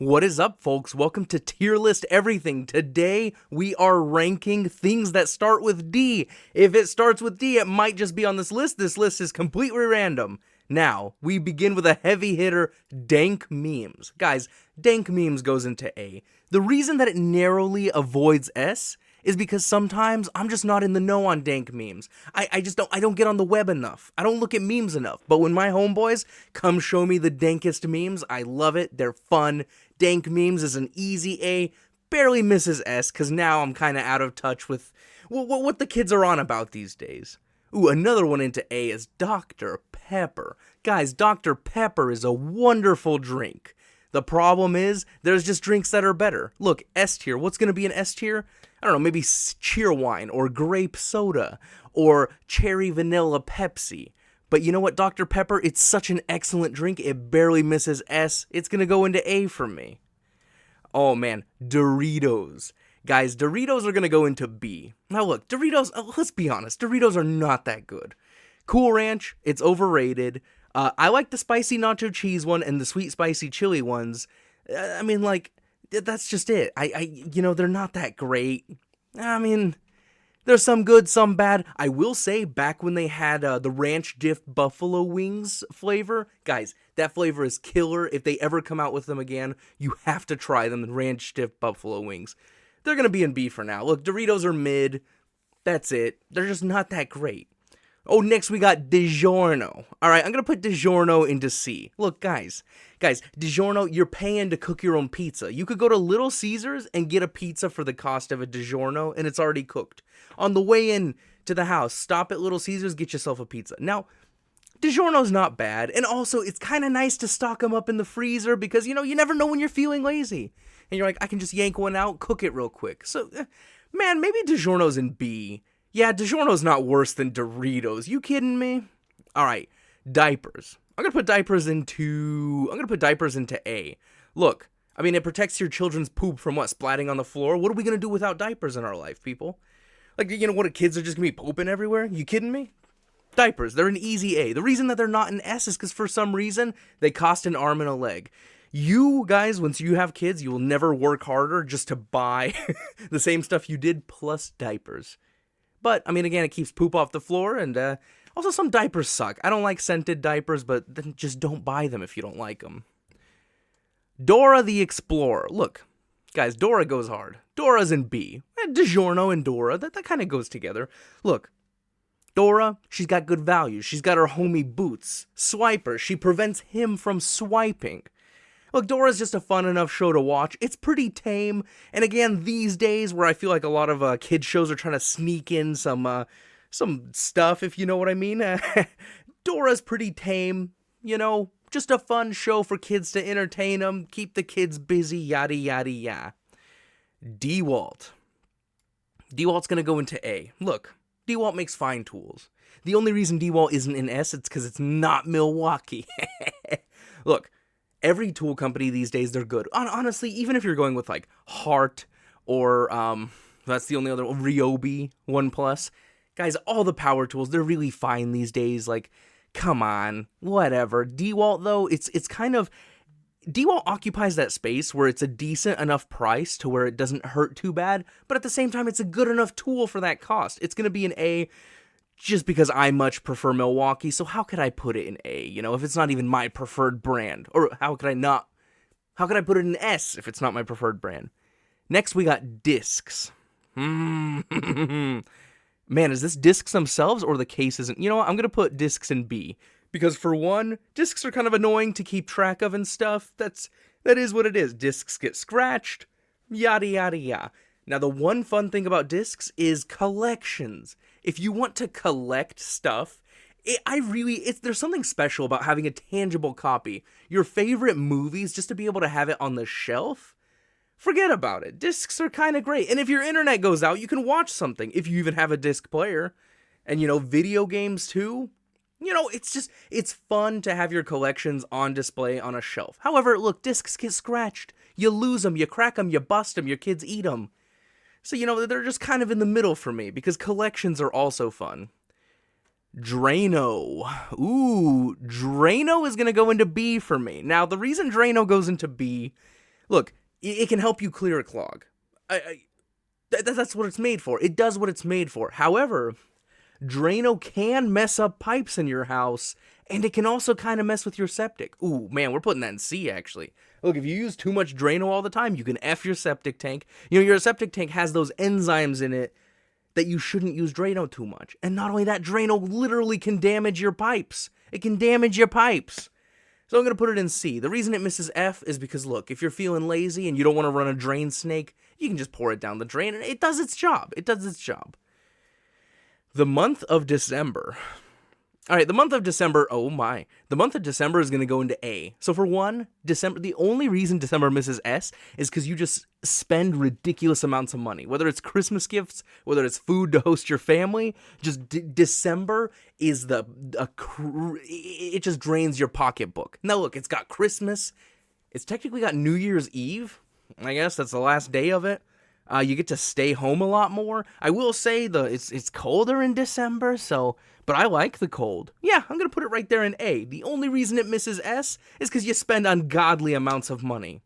What is up, folks? Welcome to Tier List Everything. Today, we are ranking things that start with D. If it starts with D, it might just be on this list. This list is completely random. Now, we begin with a heavy hitter, dank memes. Guys, dank memes goes into A. The reason that it narrowly avoids S is because sometimes I'm just not in the know on dank memes. I don't get on the web enough. I don't look at memes enough. But when my homeboys come show me the dankest memes, I love it. They're fun. Dank memes is an easy A, barely misses S, because now I'm kind of out of touch with what the kids are on about these days. Ooh, another one into A is Dr. Pepper. Guys, Dr. Pepper is a wonderful drink. The problem is, there's just drinks that are better. Look, S tier. What's going to be an S tier? I don't know, maybe Cheerwine, or grape soda, or cherry vanilla Pepsi. But you know what, Dr. Pepper, it's such an excellent drink, it barely misses S. It's gonna go into A for me. Oh man, Doritos. Guys, Doritos are gonna go into B. Now look, Doritos, let's be honest, Doritos are not that good. Cool Ranch, it's overrated. I like the spicy nacho cheese one and the sweet spicy chili ones. I mean, like, that's just it. They're not that great. I mean, there's some good, some bad. I will say, back when they had the ranch dipped buffalo wings flavor, guys, that flavor is killer. If they ever come out with them again, you have to try them, the ranch dipped buffalo wings. They're going to be in B for now. Look, Doritos are mid. That's it. They're just not that great. Oh, next we got DiGiorno. Alright, I'm gonna put DiGiorno into C. Look, guys, DiGiorno, you're paying to cook your own pizza. You could go to Little Caesars and get a pizza for the cost of a DiGiorno, and it's already cooked. On the way in to the house, stop at Little Caesars, get yourself a pizza. Now, DiGiorno's not bad, and also, it's kind of nice to stock them up in the freezer, because, you never know when you're feeling lazy. And you're like, I can just yank one out, cook it real quick. So, man, maybe DiGiorno's in B. Yeah, DiGiorno's not worse than Doritos. You kidding me? Alright, diapers. I'm gonna put diapers into A. Look, I mean, it protects your children's poop from what? Splatting on the floor? What are we gonna do without diapers in our life, people? Like, what, kids are just gonna be pooping everywhere? You kidding me? Diapers, they're an easy A. The reason that they're not an S is because for some reason, they cost an arm and a leg. You guys, once you have kids, you will never work harder just to buy the same stuff you did plus diapers. But, I mean, again, it keeps poop off the floor, and also some diapers suck. I don't like scented diapers, but then just don't buy them if you don't like them. Dora the Explorer. Look, guys, Dora goes hard. Dora's in B. DiGiorno and Dora, that kind of goes together. Look, Dora, she's got good values. She's got her homie Boots. Swiper, she prevents him from swiping. Look, Dora's just a fun enough show to watch. It's pretty tame. And again, these days where I feel like a lot of kids shows are trying to sneak in some stuff, if you know what I mean. Dora's pretty tame, just a fun show for kids to entertain them, keep the kids busy, yada, yada, yada. DeWalt. DeWalt's going to go into A. Look, DeWalt makes fine tools. The only reason DeWalt isn't in S, it's because it's not Milwaukee. Look, every tool company these days, they're good. Honestly, even if you're going with like Hart or that's the only other one, Ryobi, OnePlus. Guys, all the power tools, they're really fine these days. Like, come on, whatever. DeWalt though, it's kind of, DeWalt occupies that space where it's a decent enough price to where it doesn't hurt too bad, but at the same time, it's a good enough tool for that cost. It's going to be an A just because I much prefer Milwaukee, so how could I put it in A, if it's not even my preferred brand? Or how could I put it in S if it's not my preferred brand? Next, we got discs. Man, is this discs themselves or the case isn't? You know what, I'm going to put discs in B. Because for one, discs are kind of annoying to keep track of and stuff. That is what it is. Discs get scratched, yada, yada, yada. Now, the one fun thing about discs is collections. If you want to collect stuff, there's something special about having a tangible copy. Your favorite movies, just to be able to have it on the shelf, forget about it. Discs are kind of great. And if your internet goes out, you can watch something if you even have a disc player. And, video games too. It's fun to have your collections on display on a shelf. However, look, discs get scratched. You lose them, you crack them, you bust them, your kids eat them. So, they're just kind of in the middle for me, because collections are also fun. Drano. Ooh, Drano is going to go into B for me. Now, the reason Drano goes into B, Look, it can help you clear a clog. That's what it's made for. It does what it's made for. However, Drano can mess up pipes in your house, and it can also kind of mess with your septic. Ooh, man, we're putting that in C, actually. Look, if you use too much Drano all the time, you can F your septic tank. You know, your septic tank has those enzymes in it that you shouldn't use Drano too much. And not only that, Drano literally can damage your pipes. It can damage your pipes. So I'm going to put it in C. The reason it misses F is because, look, if you're feeling lazy and you don't want to run a drain snake, you can just pour it down the drain, and it does its job. It does its job. The month of December. All right, the month of December, oh my. The month of December is going to go into A. So for one, December, the only reason December misses S is because you just spend ridiculous amounts of money. Whether it's Christmas gifts, whether it's food to host your family, just December is it just drains your pocketbook. Now look, it's got Christmas. It's technically got New Year's Eve. I guess that's the last day of it. You get to stay home a lot more. I will say it's colder in December, but I like the cold. Yeah, I'm gonna put it right there in A. The only reason it misses S is because you spend ungodly amounts of money.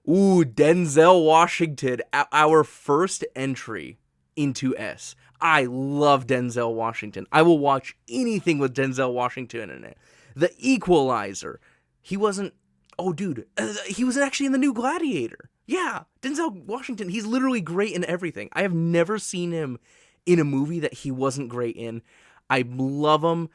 Ooh, Denzel Washington, our first entry into S. I love Denzel Washington. I will watch anything with Denzel Washington in it. The Equalizer. He wasn't. Oh, dude, he was actually in the new Gladiator. Yeah, Denzel Washington, he's literally great in everything. I have never seen him in a movie that he wasn't great in. I love him.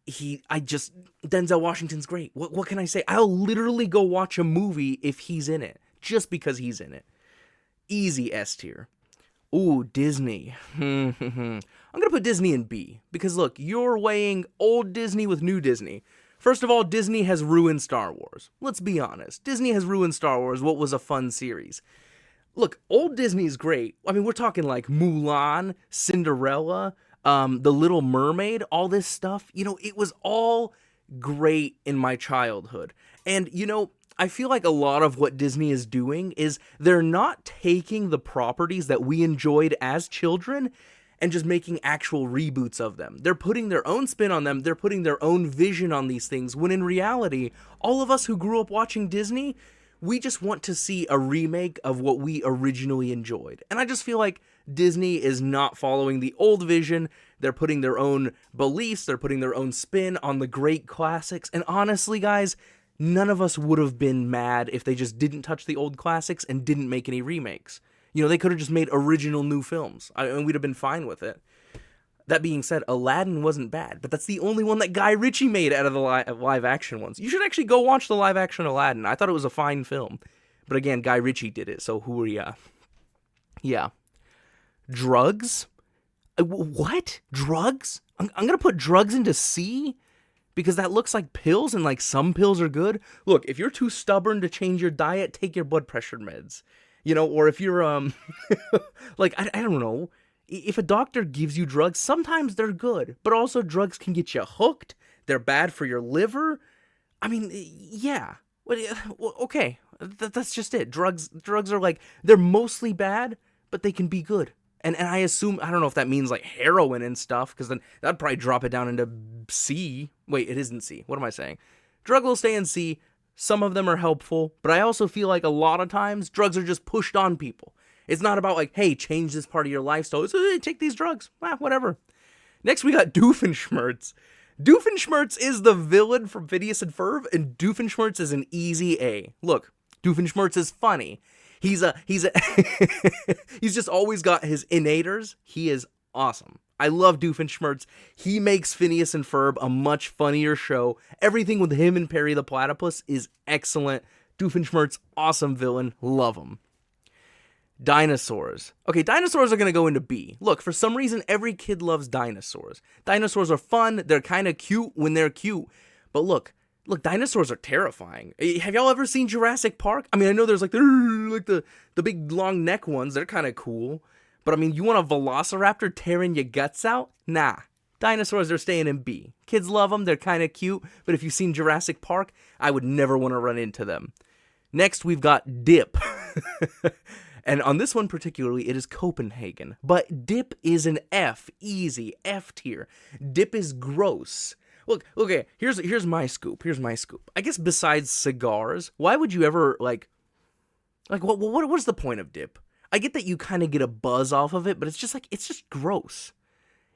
Denzel Washington's great. What can I say? I'll literally go watch a movie if he's in it, just because he's in it. Easy S tier. Ooh, Disney. I'm going to put Disney in B, because look, you're weighing old Disney with new Disney. First of all, Disney has ruined Star Wars. Let's be honest. Disney has ruined Star Wars, what was a fun series. Look, old Disney's great. I mean, we're talking like Mulan, Cinderella, The Little Mermaid, all this stuff. You know, it was all great in my childhood. And, you know, I feel like a lot of what Disney is doing is they're not taking the properties that we enjoyed as children and just making actual reboots of them. They're putting their own spin on them. They're putting their own vision on these things, when in reality, all of us who grew up watching Disney, we just want to see a remake of what we originally enjoyed. And I just feel like Disney is not following the old vision. They're putting their own beliefs, they're putting their own spin on the great classics. And honestly, guys, none of us would have been mad if they just didn't touch the old classics and didn't make any remakes. You know, they could have just made original new films, and we'd have been fine with it. That being said, Aladdin wasn't bad, but that's the only one that Guy Ritchie made out of the live-action ones. You should actually go watch the live-action Aladdin. I thought it was a fine film. But again, Guy Ritchie did it, so who are ya? Yeah. Drugs? What? Drugs? I'm going to put drugs into C? Because that looks like pills, and like some pills are good. Look, if you're too stubborn to change your diet, take your blood pressure meds. You know, or if you're, like, I don't know, if a doctor gives you drugs, sometimes they're good, but also drugs can get you hooked, they're bad for your liver. I mean, yeah, okay, that's just it. Drugs are like, they're mostly bad, but they can be good. And I assume, I don't know if that means like heroin and stuff, because then that'd probably drop it down into C. Wait, it isn't C. What am I saying? Drug will stay in C. Some of them are helpful, but I also feel like a lot of times drugs are just pushed on people. It's not about like, hey, change this part of your lifestyle. It's, hey, take these drugs. Whatever. Next, we got Doofenshmirtz. Doofenshmirtz is the villain from Phineas and Ferb, and Doofenshmirtz is an easy A. Look, Doofenshmirtz is funny. He's just always got his innators. He is awesome. I love Doofenshmirtz. He makes Phineas and Ferb a much funnier show. Everything with him and Perry the Platypus is excellent. Doofenshmirtz, awesome villain. Love him. Dinosaurs. Okay, dinosaurs are going to go into B. Look, for some reason, every kid loves dinosaurs. Dinosaurs are fun. They're kind of cute when they're cute. But look, dinosaurs are terrifying. Have y'all ever seen Jurassic Park? I mean, I know there's like the big long neck ones. They're kind of cool. But I mean, you want a velociraptor tearing your guts out? Nah. Dinosaurs are staying in B. Kids love them. They're kind of cute. But if you've seen Jurassic Park, I would never want to run into them. Next, we've got Dip. And on this one particularly, it is Copenhagen. But Dip is an F. Easy. F tier. Dip is gross. Look, okay, here's my scoop. I guess besides cigars, why would you ever, like, Like, what's the point of dip? I get that you kind of get a buzz off of it, but it's just like, it's just gross.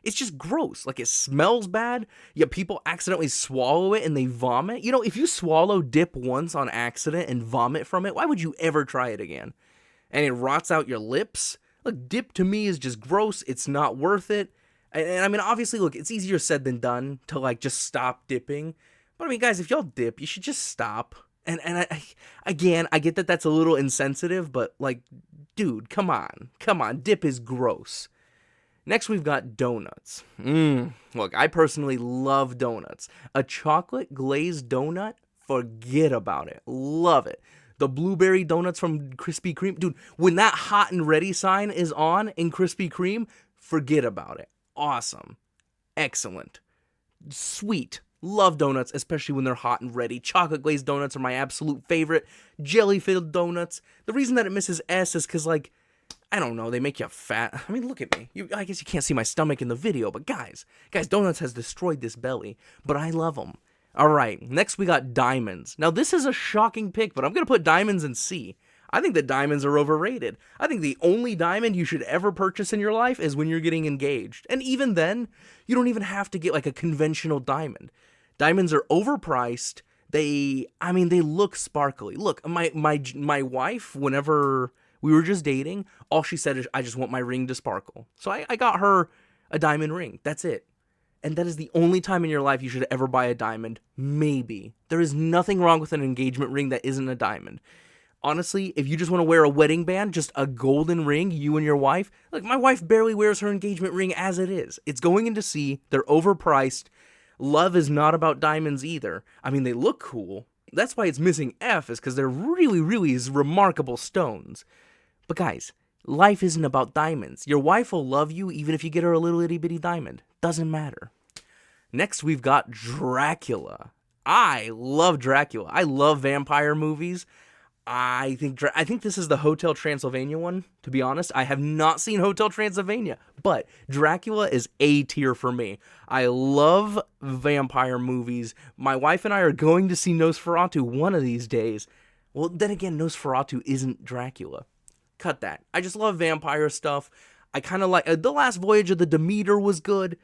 It's just gross. Like, it smells bad. Yeah, people accidentally swallow it and they vomit. You know, if you swallow dip once on accident and vomit from it, why would you ever try it again? And it rots out your lips. Look, dip to me is just gross. It's not worth it. And I mean, obviously, look, it's easier said than done to, like, just stop dipping. But I mean, guys, if y'all dip, you should just stop. And again, I get that that's a little insensitive, but, like, dude, come on. Come on. Dip is gross. Next, we've got donuts. Look, I personally love donuts. A chocolate glazed donut, forget about it. Love it. The blueberry donuts from Krispy Kreme. Dude, when that hot and ready sign is on in Krispy Kreme, forget about it. Awesome. Excellent. Sweet. Love donuts, especially when they're hot and ready. Chocolate glazed donuts are my absolute favorite. Jelly-filled donuts. The reason that it misses S is because, like, I don't know, they make you fat. I mean, look at me. I guess you can't see my stomach in the video, but guys, donuts has destroyed this belly, but I love them. All right, next we got diamonds. Now, this is a shocking pick, but I'm going to put diamonds in C. I think that diamonds are overrated. I think the only diamond you should ever purchase in your life is when you're getting engaged. And even then, you don't even have to get like a conventional diamond. Diamonds are overpriced. They look sparkly. Look, my wife, whenever we were just dating, all she said is, I just want my ring to sparkle. So I got her a diamond ring. That's it. And that is the only time in your life you should ever buy a diamond. Maybe. There is nothing wrong with an engagement ring that isn't a diamond. Honestly, if you just want to wear a wedding band, just a golden ring, you and your wife, like my wife barely wears her engagement ring as it is. It's going into C. They're overpriced. Love is not about diamonds either. I mean, they look cool. That's why it's missing F, is because they're really, really remarkable stones. But guys, life isn't about diamonds. Your wife will love you even if you get her a little itty bitty diamond. Doesn't matter. Next, we've got Dracula. I love Dracula. I love vampire movies. I think this is the Hotel Transylvania one, to be honest. I have not seen Hotel Transylvania, but Dracula is A tier for me. I love vampire movies. My wife and I are going to see Nosferatu one of these days. Well, then again, Nosferatu isn't Dracula. Cut that. I just love vampire stuff. I kind of like The Last Voyage of the Demeter was good.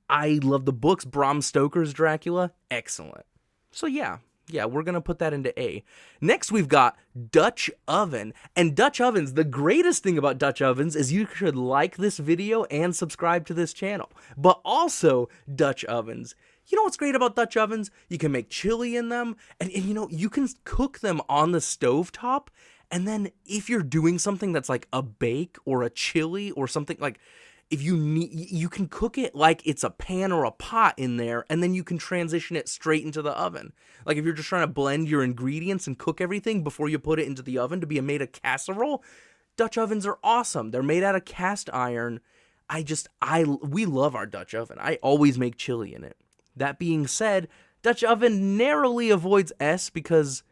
I love the books. Bram Stoker's Dracula, excellent. So yeah, we're going to put that into A. Next, we've got Dutch Oven. And Dutch Ovens, the greatest thing about Dutch Ovens is you should like this video and subscribe to this channel. But also, Dutch Ovens. You know what's great about Dutch Ovens? You can make chili in them, and you know, you can cook them on the stovetop. And then if you're doing something that's like a bake or a chili or something, like if you can cook it like it's a pan or a pot in there, and then you can transition it straight into the oven. Like if you're just trying to blend your ingredients and cook everything before you put it into the oven to be made a casserole, Dutch ovens are awesome. They're made out of cast iron. We love our Dutch oven. I always make chili in it. That being said, Dutch oven narrowly avoids S because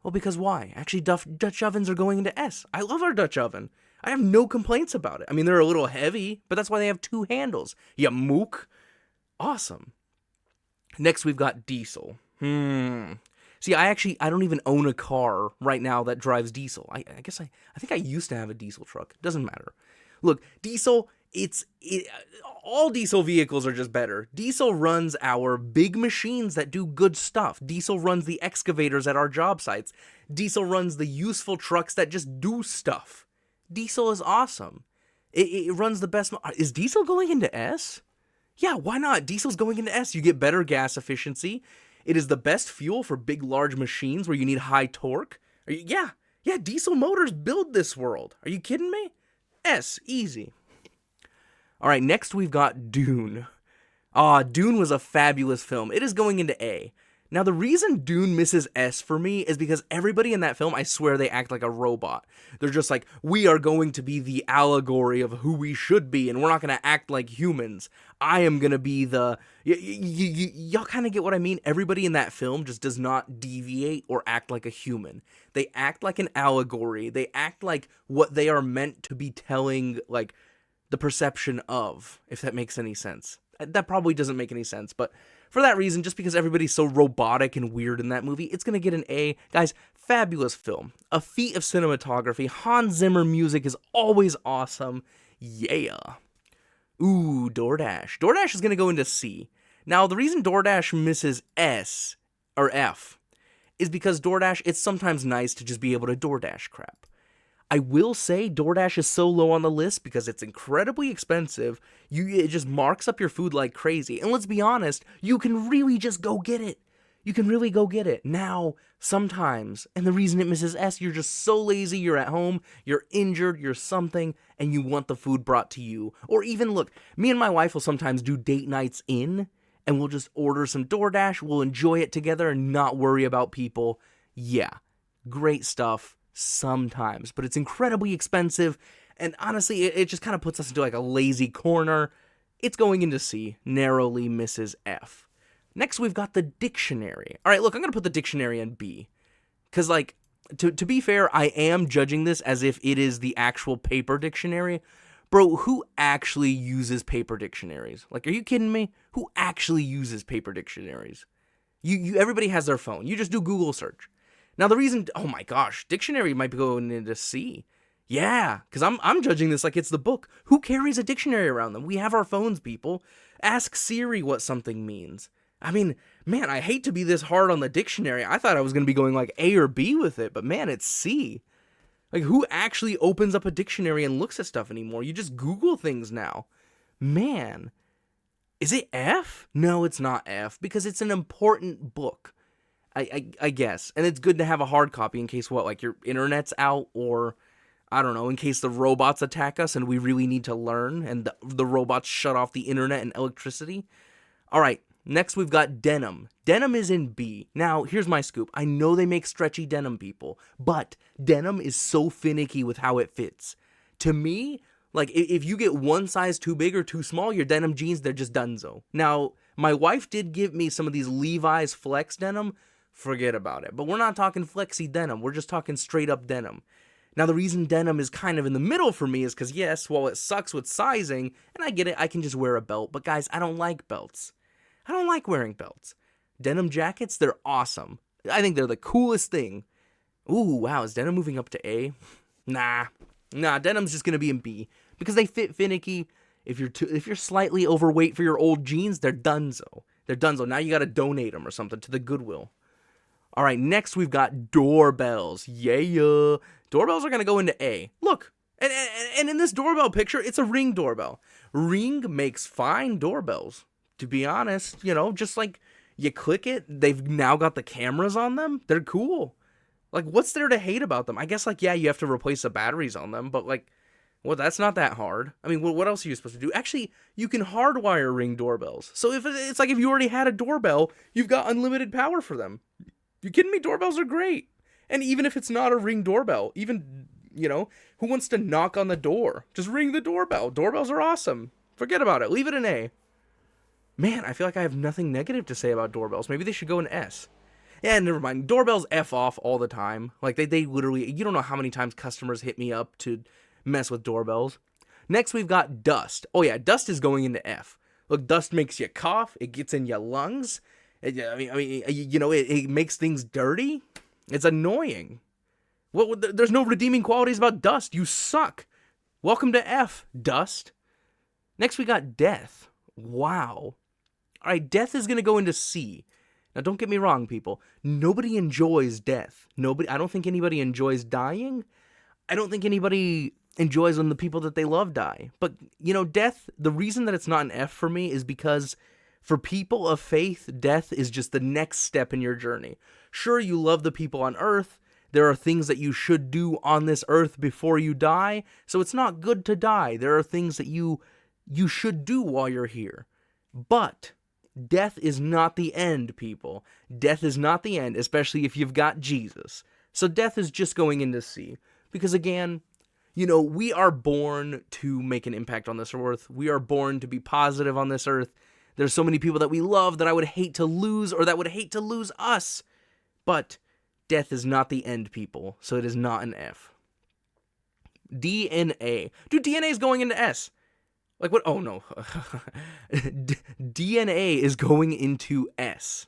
why? Actually, Dutch ovens are going into S. I love our Dutch oven. I have no complaints about it. I mean, they're a little heavy, but that's why they have two handles. You mook. Awesome. Next, we've got diesel. See, I don't even own a car right now that drives diesel. I think I used to have a diesel truck. Doesn't matter. Look, diesel, all diesel vehicles are just better. Diesel runs our big machines that do good stuff. Diesel runs the excavators at our job sites. Diesel runs the useful trucks that just do stuff. Diesel is awesome. It runs the best. Is diesel going into S? Yeah, why not? Diesel's going into S. You get better gas efficiency. It is the best fuel for big, large machines where you need high torque. Yeah, diesel motors build this world. Are you kidding me? S, easy. All right, next we've got Dune. Dune was a fabulous film. It is going into A. Now, the reason Dune misses S for me is because everybody in that film, I swear they act like a robot. They're just like, we are going to be the allegory of who we should be, and we're not going to act like humans. I am going to be the... y'all kind of get what I mean? Everybody in that film just does not deviate or act like a human. They act like an allegory. They act like what they are meant to be telling, like, the perception of, if that makes any sense. That probably doesn't make any sense, but For that reason, just because everybody's so robotic and weird in that movie, it's going to get an A. Guys, fabulous film. A feat of cinematography. Hans Zimmer music is always awesome. Yeah. Ooh, DoorDash. DoorDash is going to go into C. Now, the reason DoorDash misses S, or F, is because DoorDash, it's sometimes nice to just be able to DoorDash crap. I will say DoorDash is so low on the list because it's incredibly expensive. It just marks up your food like crazy. And let's be honest, you can really just go get it. You can really go get it. Now, sometimes, and the reason it misses S, you're just so lazy, you're at home, you're injured, you're something, and you want the food brought to you. Or even, look, me and my wife will sometimes do date nights in, and we'll just order some DoorDash, we'll enjoy it together and not worry about people. Yeah, great stuff sometimes, but it's incredibly expensive, and honestly, it just kind of puts us into like a lazy corner. It's going into C, narrowly misses F. Next, we've got the dictionary. All right, look, I'm going to put the dictionary in B. Because, like, to be fair, I am judging this as if it is the actual paper dictionary. Bro, who actually uses paper dictionaries? Like, are you kidding me? Who actually uses paper dictionaries? Everybody has their phone. You just do Google search. Now, the reason, oh my gosh, dictionary might be going into C. Yeah, because I'm judging this like it's the book. Who carries a dictionary around them? We have our phones, people. Ask Siri what something means. I mean, man, I hate to be this hard on the dictionary. I thought I was going to be going like A or B with it, but man, it's C. Like, who actually opens up a dictionary and looks at stuff anymore? You just Google things now. Man, is it F? No, it's not F, because it's an important book, I guess. And it's good to have a hard copy in case, what, like your internet's out, or, I don't know, in case the robots attack us and we really need to learn, and the robots shut off the internet and electricity. All right. Next, we've got denim. Denim is in B. Now, here's my scoop. I know they make stretchy denim, people, but denim is so finicky with how it fits. To me, like, if you get one size too big or too small, your denim jeans, they're just donezo. Now, my wife did give me some of these Levi's Flex denim. Forget about it. But we're not talking flexy denim. We're just talking straight up denim. Now, the reason denim is kind of in the middle for me is because, yes, while it sucks with sizing, and I get it, I can just wear a belt. But, guys, I don't like belts. I don't like wearing belts. Denim jackets, they're awesome. I think they're the coolest thing. Ooh, wow, is denim moving up to A? Nah, denim's just gonna be in B because they fit finicky. If you're slightly overweight for your old jeans, they're donezo. Now you gotta donate them or something to the Goodwill. All right, next we've got doorbells. Yeah, doorbells are gonna go into A. Look, and in this doorbell picture, it's a Ring doorbell. Ring makes fine doorbells. To be honest, just like you click it, they've now got the cameras on them. They're cool. Like, what's there to hate about them? I guess, like, yeah, you have to replace the batteries on them, but, like, well, that's not that hard. I mean, what else are you supposed to do? Actually, you can hardwire Ring doorbells. So if it's like if you already had a doorbell, you've got unlimited power for them. You kidding me? Doorbells are great. And even if it's not a Ring doorbell, even, who wants to knock on the door? Just ring the doorbell. Doorbells are awesome. Forget about it. Leave it in A. Man, I feel like I have nothing negative to say about doorbells. Maybe they should go in S. Yeah, never mind. Doorbells F off all the time. Like, they literally, you don't know how many times customers hit me up to mess with doorbells. Next, we've got dust. Oh, yeah, dust is going into F. Look, dust makes you cough. It gets in your lungs. It makes things dirty. It's annoying. There's no redeeming qualities about dust. You suck. Welcome to F, dust. Next, we got death. Wow. All right, death is going to go into C. Now, don't get me wrong, people. Nobody enjoys death. I don't think anybody enjoys dying. I don't think anybody enjoys when the people that they love die. But, death, the reason that it's not an F for me is because for people of faith, death is just the next step in your journey. Sure, you love the people on earth. There are things that you should do on this earth before you die. So it's not good to die. There are things that you should do while you're here. But death is not the end, people. Death is not the end, especially if you've got Jesus. So death is just going into C. Because again, we are born to make an impact on this earth. We are born to be positive on this earth. There's so many people that we love that I would hate to lose, or that would hate to lose us. But death is not the end, people. So it is not an F. DNA. Dude, DNA is going into S. Like what? Oh no. DNA is going into S.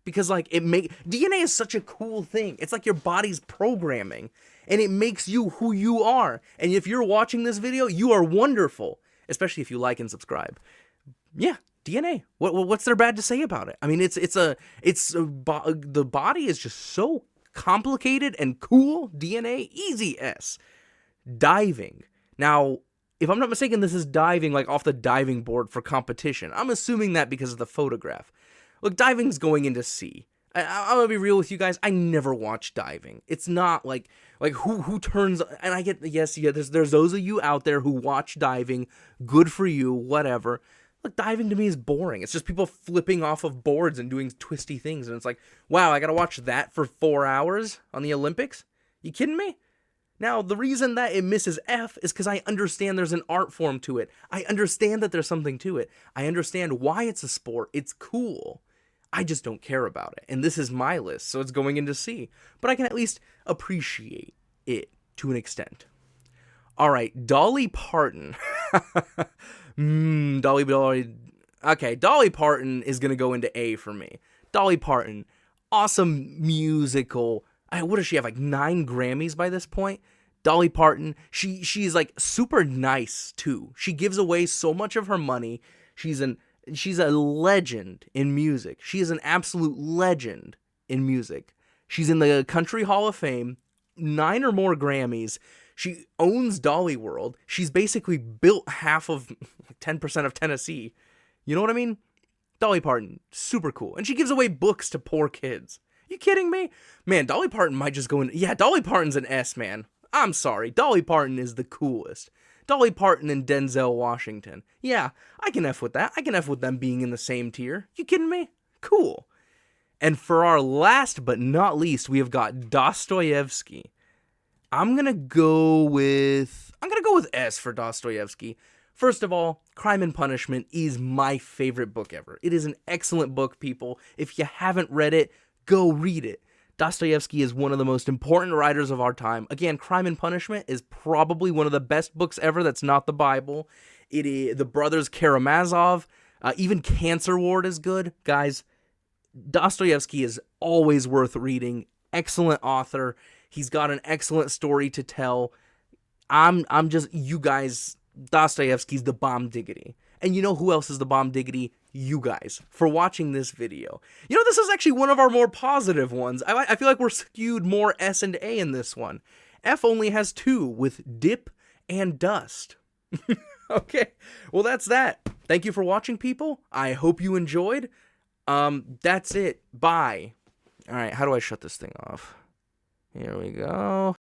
Because like DNA is such a cool thing. It's like your body's programming and it makes you who you are. And if you're watching this video, you are wonderful, especially if you like and subscribe. Yeah, DNA. What's there bad to say about it? I mean, the body is just so complicated and cool. DNA, easy S. Diving. Now, if I'm not mistaken, this is diving like off the diving board for competition. I'm assuming that because of the photograph. Look, diving's going into C. I'm gonna be real with you guys. I never watch diving. It's not like who turns. And I get, yes, yeah. There's those of you out there who watch diving. Good for you. Whatever. Look, diving to me is boring. It's just people flipping off of boards and doing twisty things, and it's like, wow, I gotta watch that for 4 hours on the Olympics? You kidding me? Now, the reason that it misses F is because I understand there's an art form to it. I understand that there's something to it. I understand why it's a sport. It's cool. I just don't care about it. And this is my list, so it's going into C. But I can at least appreciate it to an extent. All right, Dolly Parton. Dolly. Okay, Dolly Parton is going to go into A for me. Dolly Parton, awesome musical. What does she have, like 9 Grammys by this point? Dolly Parton, she's like super nice too. She gives away so much of her money. She's a legend in music. She is an absolute legend in music. She's in the Country Hall of Fame, 9 or more Grammys. She owns Dolly World. She's basically built half of 10% of Tennessee. You know what I mean? Dolly Parton, super cool. And she gives away books to poor kids. You kidding me? Man, Dolly Parton might just go in. Yeah, Dolly Parton's an S, man. I'm sorry. Dolly Parton is the coolest. Dolly Parton and Denzel Washington. Yeah, I can F with that. I can F with them being in the same tier. You kidding me? Cool. And for our last but not least, we have got Dostoevsky. I'm gonna go with S for Dostoevsky. First of all, Crime and Punishment is my favorite book ever. It is an excellent book, people. If you haven't read it, go read it. Dostoevsky is one of the most important writers of our time. Again, Crime and Punishment is probably one of the best books ever that's not the Bible. It is the brothers Karamazov. Even Cancer Ward is good. Guys, Dostoevsky is always worth reading. Excellent author. He's got an excellent story to tell. I'm just, you guys, Dostoevsky's the bomb diggity. And you know who else is the bomb diggity? You guys, for watching this video. You know, this is actually one of our more positive ones. I feel like we're skewed more S and A in this one. F only has 2 with Dip and Dust. Okay, well, that's that. Thank you for watching, people. I hope you enjoyed. That's it. Bye. All right, how do I shut this thing off? Here we go.